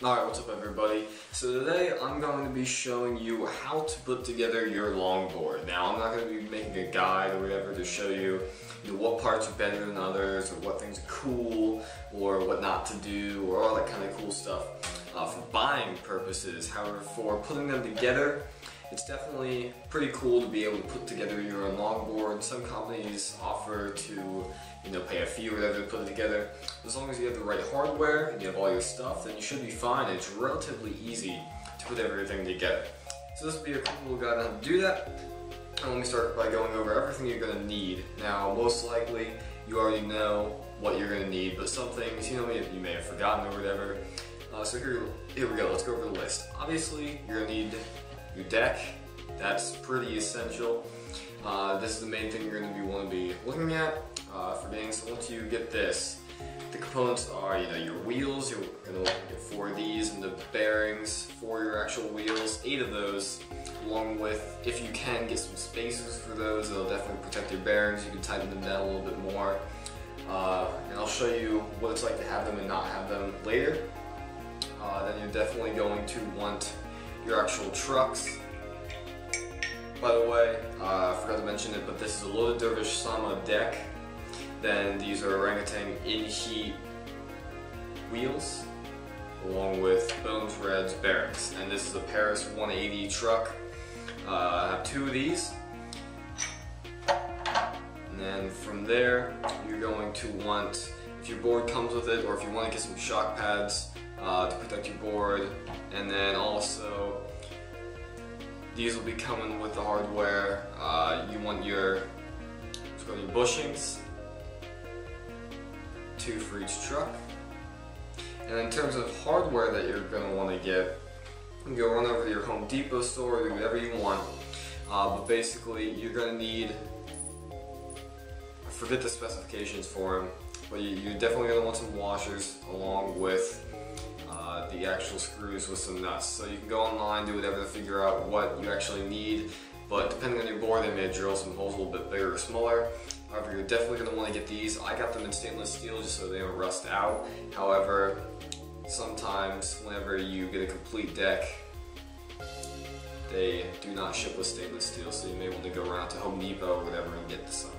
Alright, what's up everybody? So today I'm going to be showing you how to put together your longboard. Now I'm not going to be making a guide or whatever to show you, what parts are better than others, or what things are cool, or what not to do, or all that kind of cool stuff for buying purposes. However, for putting them together, it's definitely pretty cool to be able to put together your own longboard. Some companies offer to pay a fee or whatever to put it together. As long as you have the right hardware and you have all your stuff, then you should be fine. It's relatively easy to put everything together. So this will be a cool little guide on how to do that. And let me start by going over everything you're going to need. Now, most likely, you already know what you're going to need, but some things, you may have forgotten or whatever. So here we go, let's go over the list. Obviously, you're going to need your deck. That's pretty essential. This is the main thing you're going to be looking at for getting. So once you get this, the components are your wheels. You're going to get 4 of these, and the bearings for your actual wheels, 8 of those, along with, if you can, get some spacers for those. They'll definitely protect your bearings. You can tighten them down a little bit more. And I'll show you what it's like to have them and not have them later. Then you're definitely going to want your actual trucks. By the way, I forgot to mention it, but this is a loaded dervish Sama deck. Then these are orangutan in-heat wheels, along with Bones Red's bearings. And this is a Paris 180 truck. I have 2 of these. And then from there, you're going to want, if your board comes with it, or if you want to get some shock pads to protect your board. And then also, these will be coming with the hardware. You want your bushings, 2 for each truck. And in terms of hardware that you're going to want to get, you can go run over to your Home Depot store, do whatever you want. But basically, you're going to need, I forget the specifications for them, but you're definitely going to want some washers along with the actual screws with some nuts. So you can go online, do whatever to figure out what you actually need, but depending on your board, they may drill some holes a little bit bigger or smaller. However, you're definitely going to want to get these. I got them in stainless steel just so they don't rust out. However, sometimes whenever you get a complete deck, they do not ship with stainless steel, so you may want to go around to Home Depot or whatever and get some.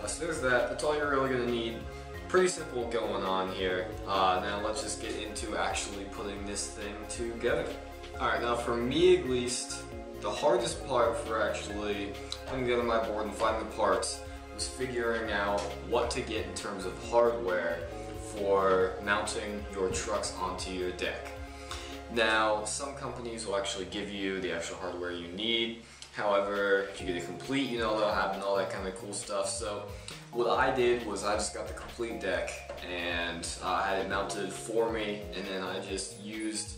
So there's that. That's all you're really going to need. Pretty simple going on here. Now let's just get into actually putting this thing together. Alright, now for me at least, the hardest part for actually putting together my board and finding the parts was figuring out what to get in terms of hardware for mounting your trucks onto your deck. Now, some companies will actually give you the actual hardware you need. However, if you get a complete, they'll have all that kind of cool stuff. So what I did was I just got the complete deck and I had it mounted for me, and then I just used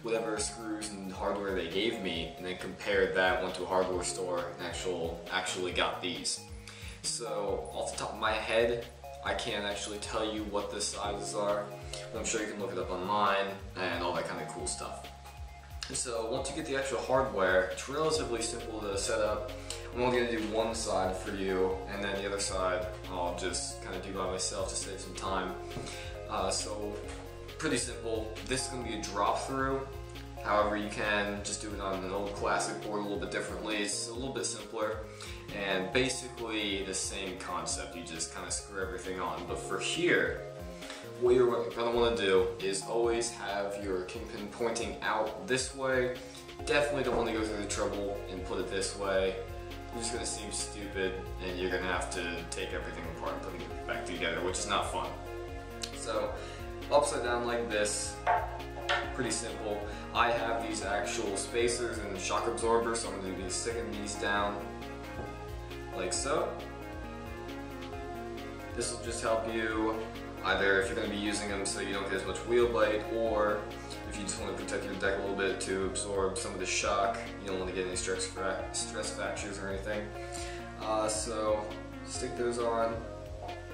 whatever screws and hardware they gave me, and then compared that, went to a hardware store and actually got these. So off the top of my head, I can't actually tell you what the sizes are, but I'm sure you can look it up online and all that kind of cool stuff. So once you get the actual hardware, it's relatively simple to set up. I'm only going to do one side for you, and then the other side I'll just kind of do by myself to save some time. So pretty simple. This is going to be a drop through. However, you can just do it on an old classic board a little bit differently. It's a little bit simpler and basically the same concept. You just kind of screw everything on. But for here, what you're going to want to do is always have your kingpin pointing out this way. Definitely don't want to go through the trouble and put it this way. It's just going to seem stupid, and you're going to have to take everything apart and put it back together, which is not fun. So upside down like this, pretty simple. I have these actual spacers and shock absorbers, so I'm going to be sticking these down like so. This will just help you either if you're going to be using them so you don't get as much wheel bite, or if you just want to protect your deck a little bit to absorb some of the shock. You don't want to get any stress fractures or anything. So stick those on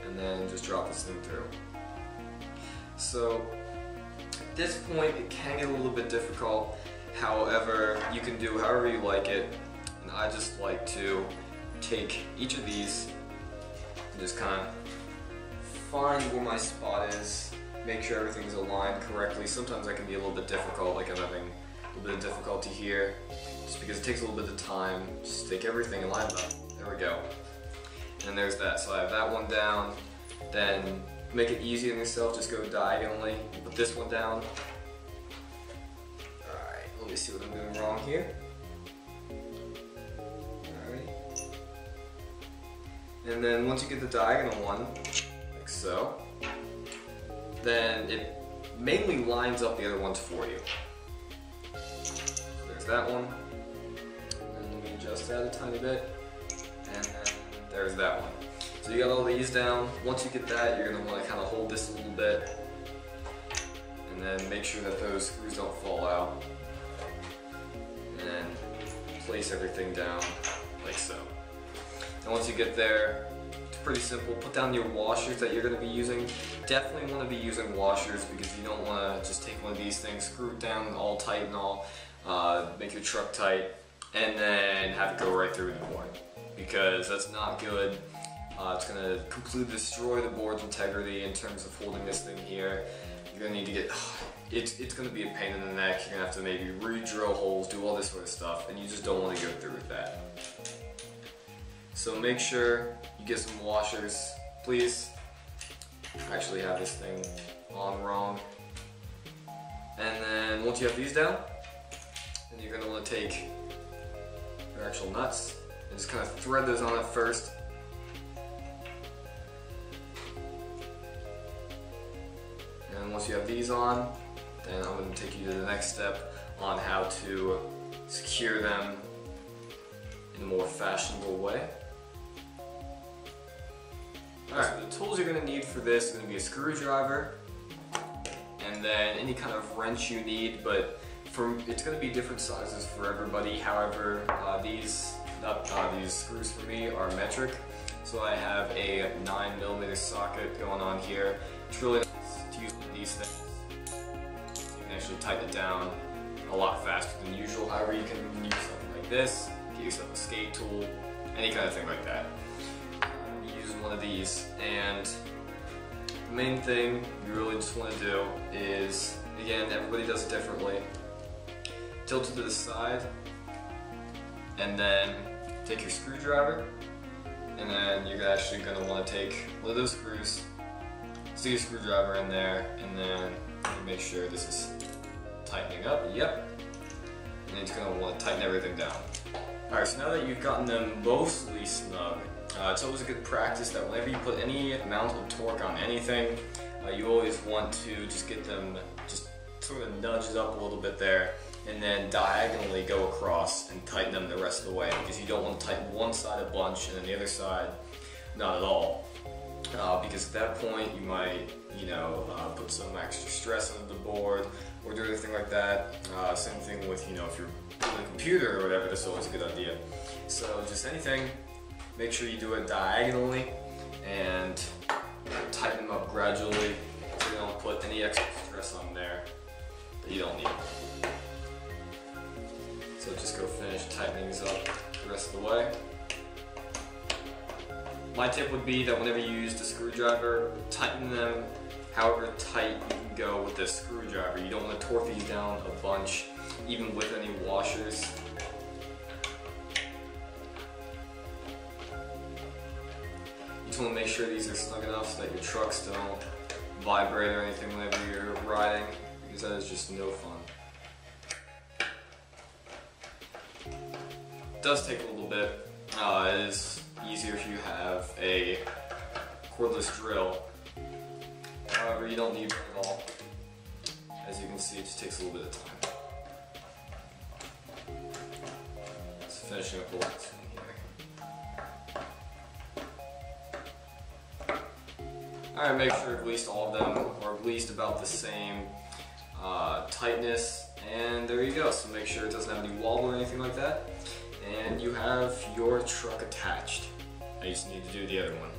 and then just drop this thing through. So at this point it can get a little bit difficult. However, you can do however you like it, and I just like to take each of these and just kind of find where my spot is make sure everything's aligned correctly. Sometimes that can be a little bit difficult, like I'm having a little bit of difficulty here, just because it takes a little bit of time. Just take everything and line up. There we go. And there's that. So I have that one down. Then make it easy on yourself, just go diagonally. Put this one down. Alright, let me see what I'm doing wrong here. Alright. And then once you get the diagonal one, like so, then it mainly lines up the other ones for you. So there's that one. And let me adjust that a tiny bit. And then there's that one. So you got all these down. Once you get that, you're going to want to kind of hold this a little bit. And then make sure that those screws don't fall out. And then place everything down like so. And once you get there, it's pretty simple. Put down your washers that you're going to be using. Definitely want to be using washers because you don't want to just take one of these things, screw it down all tight and all, make your truck tight, and then have it go right through the board. Because that's not good. It's going to completely destroy the board's integrity in terms of holding this thing here. You're going to need to get, it's going to be a pain in the neck. You're going to have to maybe re-drill holes, do all this sort of stuff, and you just don't want to go through with that. So make sure you get some washers, please. I actually have this thing on wrong. And then once you have these down, then you're going to want to take your actual nuts and just kind of thread those on at first. And once you have these on, then I'm going to take you to the next step on how to secure them in a more fashionable way. Alright, so the tools you're going to need for this is going to be a screwdriver, and then any kind of wrench you need, but it's going to be different sizes for everybody. However, these screws for me are metric, so I have a 9mm socket going on here. It's really nice to use one of these things. You can actually tighten it down a lot faster than usual. However, you can use something like this, get yourself a skate tool, any kind of thing like that. Using one of these, and the main thing you really just want to do is, again, everybody does it differently. Tilt it to the side, and then take your screwdriver, and then you're actually going to want to take one of those screws, stick your screwdriver in there, and then make sure this is tightening up. Yep. And then it's going to want to tighten everything down. Alright, so now that you've gotten them mostly snug, it's always a good practice that whenever you put any amount of torque on anything, you always want to just get them, just sort of nudge it up a little bit there, and then diagonally go across and tighten them the rest of the way, because you don't want to tighten one side a bunch and then the other side not at all. Because at that point you might, put some extra stress on the board or do anything like that. Same thing with, if you're doing a computer or whatever, that's always a good idea. So just anything, make sure you do it diagonally and tighten them up gradually so you don't put any extra stress on there that you don't need. So just go finish tightening these up the rest of the way. My tip would be that whenever you use the screwdriver, tighten them however tight you can go with the screwdriver. You don't want to torque these down a bunch, even with any washers. You just want to make sure these are snug enough so that your trucks don't vibrate or anything whenever you're riding, because that is just no fun. It does take a little bit. It is easier if you have a cordless drill. However, you don't need it at all. As you can see, it just takes a little bit of time. Just finishing up the last one here. Alright, make sure at least all of them are at least about the same tightness, and there you go. So make sure it doesn't have any wobble or anything like that. And you have your truck attached. I just need to do the other one.